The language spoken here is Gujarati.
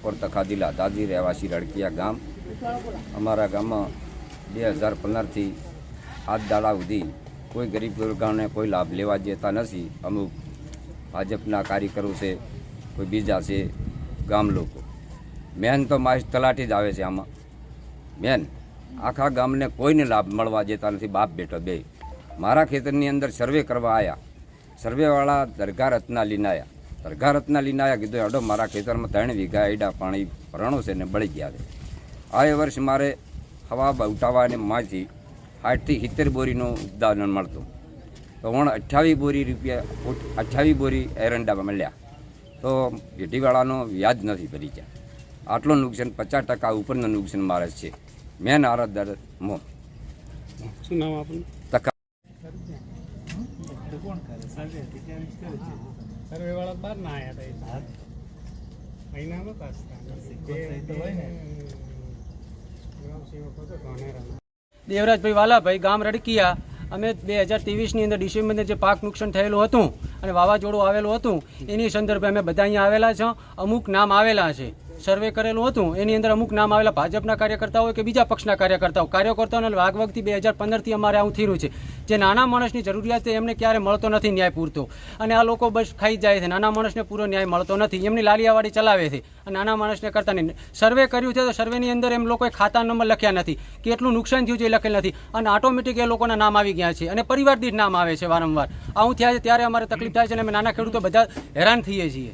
प्रॉपर तखादीला दादी રહેવાસી રડકિયા ગામ। અમારા ગામમાં 2015થી આજ દાડા સુધી કોઈ ગરીબ વર્ગને કોઈ લાભ લેવા દેતા નથી। અમુક ભાજપના કાર્યકરો છે, કોઈ બીજા છે, ગામ લોકો। મેન તો મારી તલાટી જ આવે છે આમાં। મેન આખા ગામને કોઈને લાભ મળવા દેતા નથી। બાપ બેટો બે મારા ખેતરની અંદર સર્વે કરવા આવ્યા। સર્વેવાળા દરગાહ રત્ના લઈને આવ્યા। દરગાહ રત્ના લઈને આવ્યા, કીધું અડો મારા ખેતરમાં 3 વીઘા એડા પાણી ભરણો છે ને બળી ગયા છે। આ વર્ષ મારે હવા ઉઠાવવાને માંથી 60 થી 70 બોરીનું ઉત્પાદન મળતું, તો 28 બોરી રૂપિયા 28 બોરી એરંડામાં મળ્યા। તો પેઢીવાળાનો વ્યાજ નથી ભરી ગયા। આટલું નુકસાન 50% ઉપરનું નુકસાન મારે છે। મેન આરતદાર મો શું નામ આપનું? સર્વેવાળા બહાર ના આવ્યા હતા, મહિનામાં પાસ દેવરાજભાઈ વાલાભાઈ, ગામ રડકિયા। અમે 2023ની અંદર ડિસેમ્બરની જે પાક નુકસાન થયેલું હતું અને વાવાઝોડું આવેલું હતું એની સંદર્ભે અમે બધા અહીંયા આવેલા છે। અમુક નામ આવેલા છે, સર્વે કરેલું હતું એની અંદર અમુક નામ આવેલા ભાજપના કાર્યકર્તાઓ કે બીજા પક્ષના કાર્યકર્તાઓને વાગવગથી 2015થી અમારે આવું થયું છે। જે નાના માણસની જરૂરિયાત છે એમને ક્યારે મળતો નથી ન્યાય પૂરતો, અને આ લોકો બસ ખાઈ જાય છે। નાના માણસને પૂરો ન્યાય મળતો નથી, એમની લાલિયાવાડી ચલાવે છે અને નાના માણસને કરતા નહીં। સર્વે કર્યું છે તો સર્વેની અંદર એમ લોકોએ ખાતા નંબર લખ્યા નથી, કેટલું નુકસાન થયું છે એ લખેલ નથી, અને ઓટોમેટિક એ લોકોના નામ આવી ગયા છે અને પરિવાર દીઠ નામ આવે છે વારંવાર। આવું થયા છે ત્યારે અમારે તકલીફ થાય છે અને અમે નાના ખેડૂતો બધા હેરાન થઈએ છીએ।